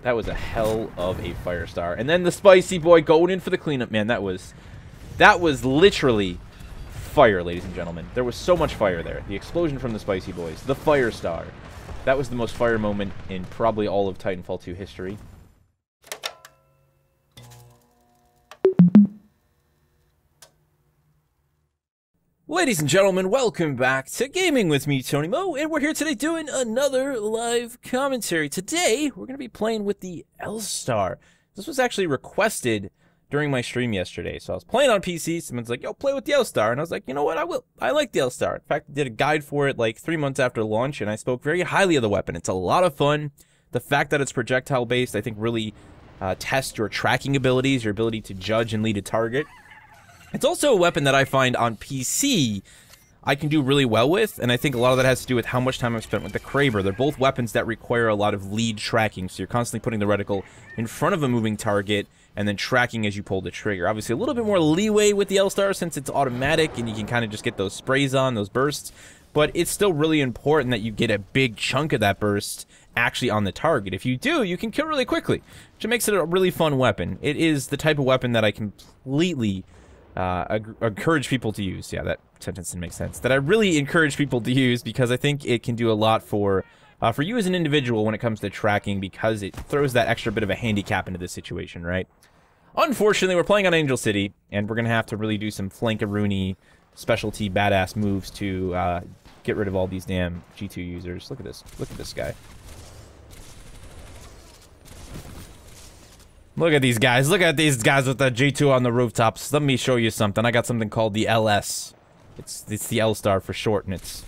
That was a hell of a fire star. And then the spicy boy going in for the cleanup. Man, that was literally fire, ladies and gentlemen. There was so much fire there. The explosion from the spicy boys. The fire star. That was the most fire moment in probably all of Titanfall 2 history. Ladies and gentlemen, welcome back to Gaming with me, Tony Mo, and we're here today doing another live commentary. Today, we're going to be playing with the L-Star. This was actually requested during my stream yesterday. So I was playing on PC, someone's like, yo, play with the L-Star, and I was like, you know what, I will. I like the L-Star. In fact, I did a guide for it like 3 months after launch, and I spoke very highly of the weapon. It's a lot of fun. The fact that it's projectile-based, I think, really tests your tracking abilities, your ability to judge and lead a target. It's also a weapon that I find on PC I can do really well with, and I think a lot of that has to do with how much time I've spent with the Kraber. They're both weapons that require a lot of lead tracking, so you're constantly putting the reticle in front of a moving target and then tracking as you pull the trigger. Obviously, a little bit more leeway with the L-Star since it's automatic and you can kind of just get those sprays on, those bursts, but it's still really important that you get a big chunk of that burst actually on the target. If you do, you can kill really quickly, which makes it a really fun weapon. It is the type of weapon that I completely encourage people to use. Yeah, that sentence didn't make sense. That I really encourage people to use because I think it can do a lot for you as an individual when it comes to tracking, because it throws that extra bit of a handicap into this situation, right? Unfortunately, we're playing on Angel City, and we're going to have to really do some flankaroonie specialty badass moves to get rid of all these damn G2 users. Look at this. Look at this guy. Look at these guys. Look at these guys with the G2 on the rooftops. Let me show you something. I got something called the LS. It's the L-Star for short, and it's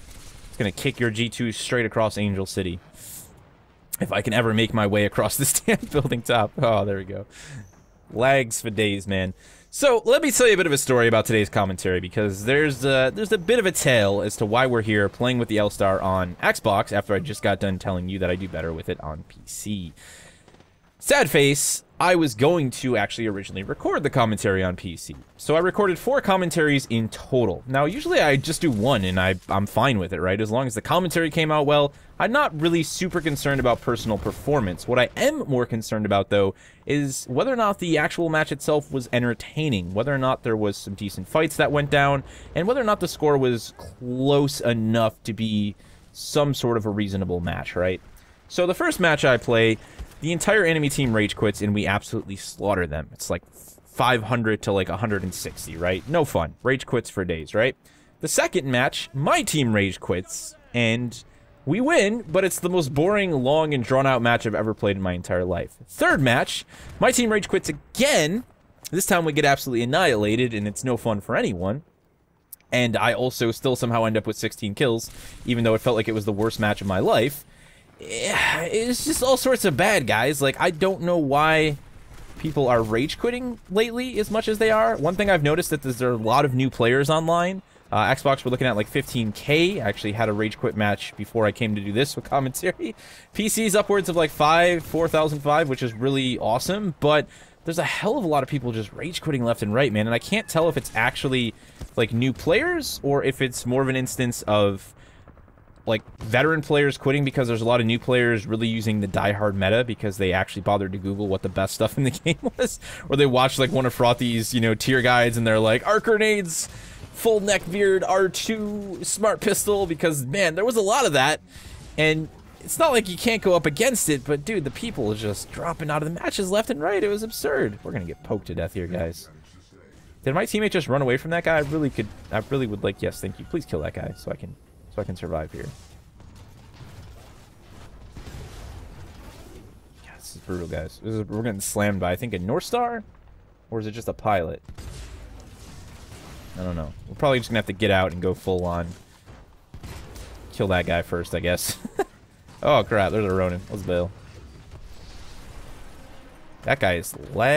going to kick your G2 straight across Angel City. If I can ever make my way across this damn building top. Oh, there we go. Lags for days, man. So, let me tell you a bit of a story about today's commentary, because there's a bit of a tale as to why we're here playing with the L-Star on Xbox after I just got done telling you that I do better with it on PC. Sad face, I was going to actually originally record the commentary on PC. So I recorded 4 commentaries in total. Now, usually I just do one and I'm fine with it, right? As long as the commentary came out well, I'm not really super concerned about personal performance. What I am more concerned about, though, is whether or not the actual match itself was entertaining, whether or not there was some decent fights that went down, and whether or not the score was close enough to be some sort of a reasonable match, right? So the first match I play, the entire enemy team rage quits, and we absolutely slaughter them. It's like 500 to like 160, right? No fun. Rage quits for days, right? The second match, my team rage quits, and we win, but it's the most boring, long, and drawn-out match I've ever played in my entire life. Third match, my team rage quits again. This time we get absolutely annihilated, and it's no fun for anyone. And I also still somehow end up with 16 kills, even though it felt like it was the worst match of my life. It's just all sorts of bad, guys. Like, I don't know why people are rage quitting lately as much as they are. One thing I've noticed that there are a lot of new players online. Xbox, we're looking at like 15K. I actually had a rage quit match before I came to do this with commentary. PC's upwards of like 4,005, which is really awesome, but there's a hell of a lot of people just rage quitting left and right, man, and I can't tell if it's actually like new players or if it's more of an instance of like veteran players quitting because there's a lot of new players really using the die-hard meta because they actually bothered to Google what the best stuff in the game was, or they watched like one of Frothy's, you know, tier guides and they're like, arc grenades, full neck beard, R2, smart pistol, because man, there was a lot of that, and it's not like you can't go up against it, but dude, the people are just dropping out of the matches left and right. It was absurd. We're gonna get poked to death here, guys. Did my teammate just run away from that guy? I really would like, yes, thank you. Please kill that guy so I can survive here. Yeah, this is brutal, guys. We're getting slammed by, I think, a North Star? Or is it just a pilot? I don't know. We're probably just gonna have to get out and go full on. Kill that guy first, I guess. Oh, crap. There's a Ronin. Let's bail. That guy is laggy.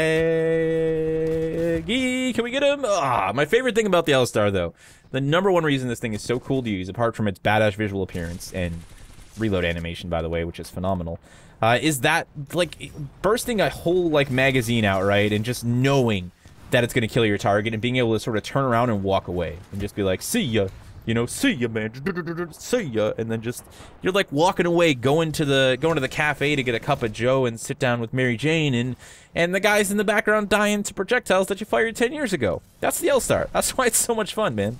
Can we get him? Ah, my favorite thing about the L-Star, though, the #1 reason this thing is so cool to use, apart from its badass visual appearance and reload animation, by the way, which is phenomenal, is that, like, bursting a whole, like, magazine out, right, and just knowing that it's going to kill your target and being able to sort of turn around and walk away and just be like, see ya. You know, see ya, man. See ya. And then just, you're like walking away, going to the cafe to get a cup of Joe and sit down with Mary Jane, and the guys in the background dying to projectiles that you fired 10 years ago. That's the L-Star. That's why it's so much fun, man.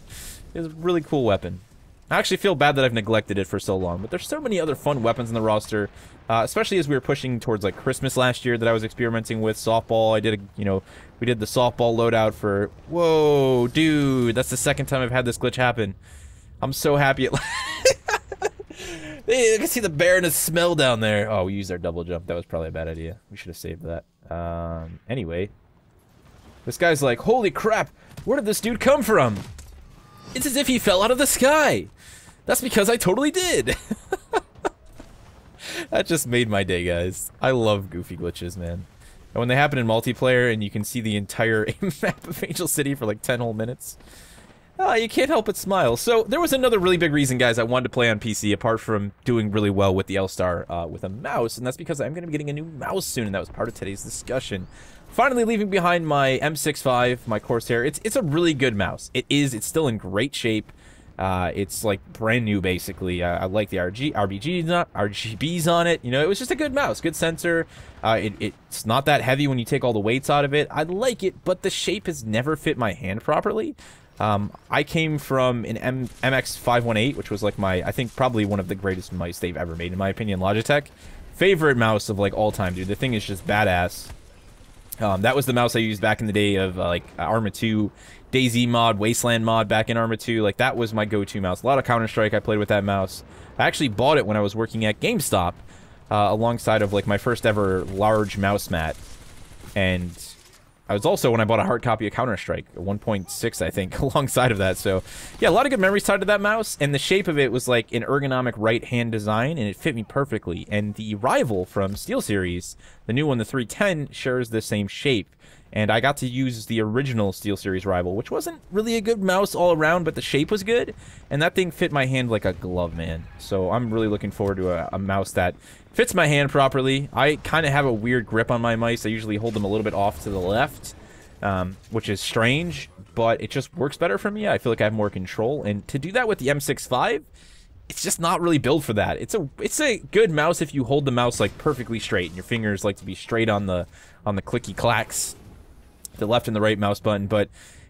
It's a really cool weapon. I actually feel bad that I've neglected it for so long, but there's so many other fun weapons in the roster, especially as we were pushing towards, like, Christmas last year that I was experimenting with. Softball, I did, we did the softball loadout for... Whoa, dude, that's the second time I've had this glitch happen. I'm so happy it... Hey, I can see the bear and the smell down there. Oh, we used our double jump. That was probably a bad idea. We should have saved that. Anyway. This guy's like, holy crap, where did this dude come from? It's as if he fell out of the sky. That's because I totally did. That just made my day, guys. I love goofy glitches, man. And when they happen in multiplayer and you can see the entire map of Angel City for like 10 whole minutes, you can't help but smile. So there was another really big reason, guys, I wanted to play on PC, apart from doing really well with the L-Star with a mouse, and that's because I'm going to be getting a new mouse soon, and that was part of today's discussion. Finally leaving behind my M65, my Corsair. It's a really good mouse. It's still in great shape. It's like brand new, basically. I like the RGBs on it. You know, it was just a good mouse, good sensor. It's not that heavy when you take all the weights out of it. I like it, but the shape has never fit my hand properly. I came from an MX518, which was like I think probably one of the greatest mice they've ever made, in my opinion. Logitech. Favorite mouse of like all time, dude. The thing is just badass. That was the mouse I used back in the day of like Arma 2, DayZ mod, Wasteland mod back in Arma 2. Like that was my go-to mouse. A lot of Counter-Strike I played with that mouse. I actually bought it when I was working at GameStop, alongside of like my first ever large mouse mat. And I was also when I bought a hard copy of Counter-Strike, a 1.6 I think, alongside of that. So yeah, a lot of good memories tied to that mouse, and the shape of it was like an ergonomic right-hand design, and it fit me perfectly. And the rival from SteelSeries, the new one, the 310, shares the same shape. And I got to use the original SteelSeries rival, which wasn't really a good mouse all around, but the shape was good, and that thing fit my hand like a glove, man. So I'm really looking forward to a mouse that fits my hand properly. I kind of have a weird grip on my mice. I usually hold them a little bit off to the left, which is strange, but it just works better for me. I feel like I have more control, and to do that with the M65, it's just not really built for that. It's a good mouse if you hold the mouse like perfectly straight, and your fingers like to be straight on the clicky clacks, the left and the right mouse button, but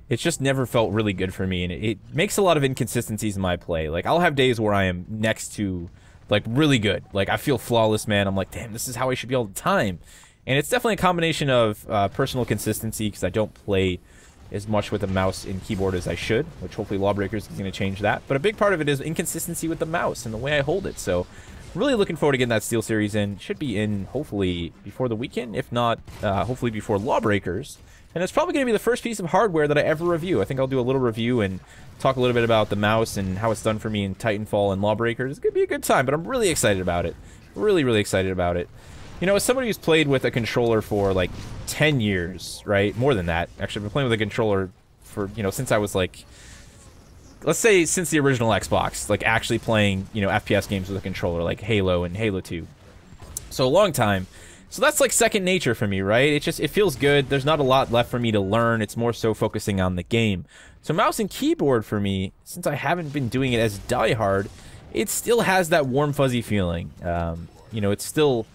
it's just never felt really good for me, and it makes a lot of inconsistencies in my play. Like, I'll have days where I am next to, like, really good. Like, I feel flawless, man. I'm like, damn, this is how I should be all the time. And it's definitely a combination of personal consistency, because I don't play as much with a mouse and keyboard as I should, which hopefully Lawbreakers is going to change that. But a big part of it is inconsistency with the mouse and the way I hold it. So, really looking forward to getting that SteelSeries in. Should be in, hopefully, before the weekend. If not, hopefully before Lawbreakers. And it's probably going to be the first piece of hardware that I ever review. I think I'll do a little review and talk a little bit about the mouse and how it's done for me in Titanfall and Lawbreakers. It's going to be a good time, but I'm really excited about it. Really, really excited about it. You know, as somebody who's played with a controller for, like, 10 years, right? More than that. Actually, I've been playing with a controller for, you know, since I was, like... Let's say since the original Xbox. Like, actually playing, you know, FPS games with a controller, like Halo and Halo 2. So, a long time. So that's like second nature for me, right? It feels good. There's not a lot left for me to learn. It's more so focusing on the game. So mouse and keyboard for me, since I haven't been doing it as diehard, it still has that warm fuzzy feeling. You know, it's still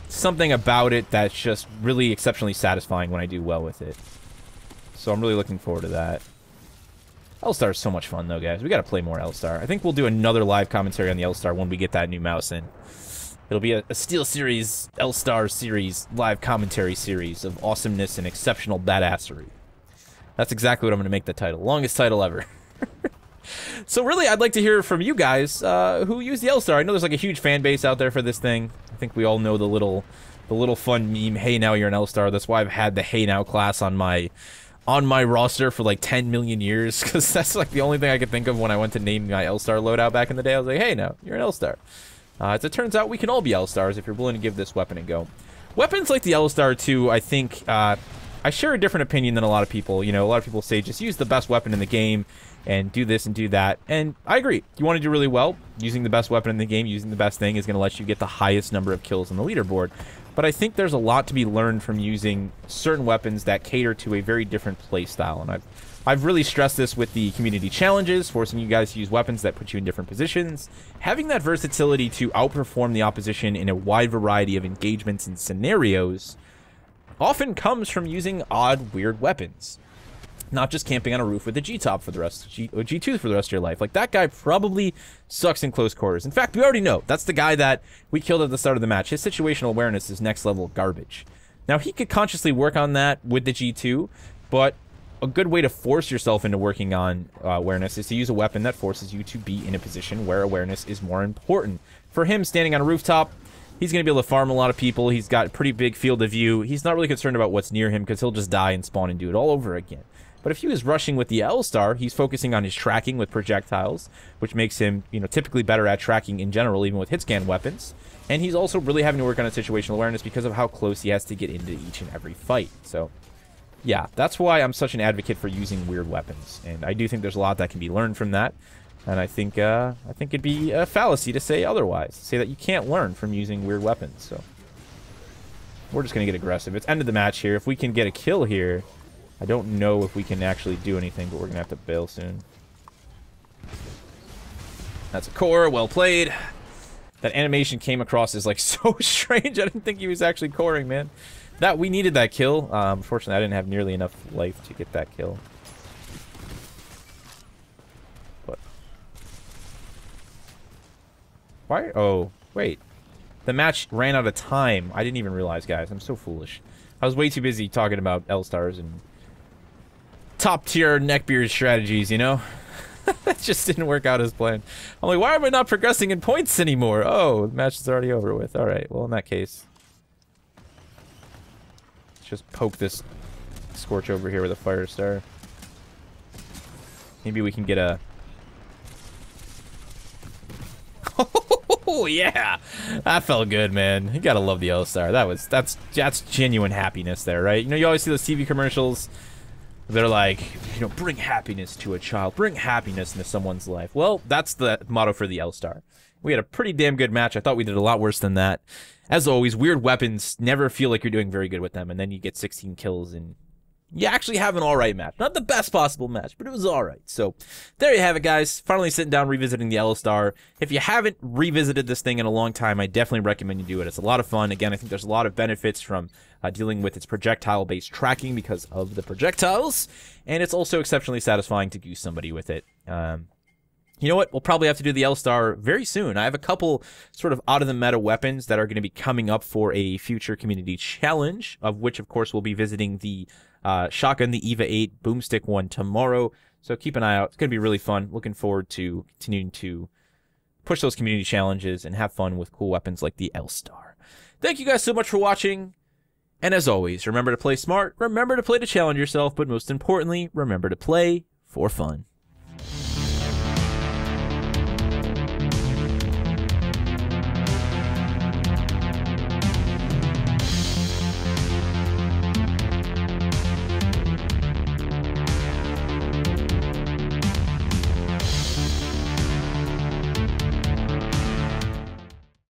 something about it that's just really exceptionally satisfying when I do well with it. So I'm really looking forward to that. L-Star is so much fun though, guys. We gotta play more L-Star. I think we'll do another live commentary on the L-Star when we get that new mouse in. It'll be a SteelSeries L-Star series, live commentary series of awesomeness and exceptional badassery. That's exactly what I'm going to make the title. Longest title ever. So really, I'd like to hear from you guys who use the L-Star. I know there's like a huge fan base out there for this thing. I think we all know the little fun meme, hey now you're an L-Star. That's why I've had the hey now class on my roster for like 10 million years, because that's like the only thing I could think of when I went to name my L-Star loadout back in the day. I was like, hey now, you're an L-Star. As it turns out, we can all be L-Stars if you're willing to give this weapon a go. Weapons like the L-Star, too, I think, I share a different opinion than a lot of people. You know, a lot of people say just use the best weapon in the game and do this and do that. And I agree. You want to do really well, using the best weapon in the game, using the best thing is going to let you get the highest number of kills on the leaderboard. But I think there's a lot to be learned from using certain weapons that cater to a very different play style. And I've really stressed this with the community challenges, forcing you guys to use weapons that put you in different positions. Having that versatility to outperform the opposition in a wide variety of engagements and scenarios often comes from using odd, weird weapons. Not just camping on a roof with a G-top for the rest, G2 for the rest of your life. Like, that guy probably sucks in close quarters. In fact, we already know. That's the guy that we killed at the start of the match. His situational awareness is next level garbage. Now, he could consciously work on that with the G2, but a good way to force yourself into working on awareness is to use a weapon that forces you to be in a position where awareness is more important. For him, standing on a rooftop, he's going to be able to farm a lot of people. He's got a pretty big field of view. He's not really concerned about what's near him because he'll just die and spawn and do it all over again. But if he was rushing with the L-Star, he's focusing on his tracking with projectiles, which makes him, you know, typically better at tracking in general, even with hit scan weapons. And he's also really having to work on his situational awareness because of how close he has to get into each and every fight. So, yeah, that's why I'm such an advocate for using weird weapons. And I do think there's a lot that can be learned from that. And I think it'd be a fallacy to say otherwise, say that you can't learn from using weird weapons. So we're just going to get aggressive. It's end of the match here. If we can get a kill here, I don't know if we can actually do anything, but we're going to have to bail soon. That's a core. Well played. That animation came across as, like, so strange. I didn't think he was actually coring, man. We needed that kill. Unfortunately, I didn't have nearly enough life to get that kill. But why? Oh, wait. The match ran out of time. I didn't even realize, guys. I'm so foolish. I was way too busy talking about L-Stars and top-tier neckbeard strategies, you know? That just didn't work out as planned. I'm like, why am I not progressing in points anymore? Oh, the match is already over with. Alright, well, in that case, let's just poke this Scorch over here with a Fire Star. Maybe we can get a... Oh, yeah! That felt good, man. You gotta love the L-Star. That's genuine happiness there, right? You know, you always see those TV commercials. They're like, you know, bring happiness to a child. Bring happiness into someone's life. Well, that's the motto for the L-Star. We had a pretty damn good match. I thought we did a lot worse than that. As always, weird weapons never feel like you're doing very good with them. And then you get 16 kills and you actually have an alright match. Not the best possible match, but it was alright. So, there you have it, guys. Finally sitting down, revisiting the L-Star. If you haven't revisited this thing in a long time, I definitely recommend you do it. It's a lot of fun. Again, I think there's a lot of benefits from dealing with its projectile-based tracking because of the projectiles. And it's also exceptionally satisfying to goose somebody with it. You know what? We'll probably have to do the L-Star very soon. I have a couple sort of out-of-the-meta weapons that are going to be coming up for a future community challenge, of which, of course, we'll be visiting the shotgun, the EVA 8 boomstick one tomorrow. So keep an eye out. It's going to be really fun. Looking forward to continuing to push those community challenges and have fun with cool weapons like the L-Star. Thank you guys so much for watching. And as always, remember to play smart, remember to play to challenge yourself, but most importantly, remember to play for fun.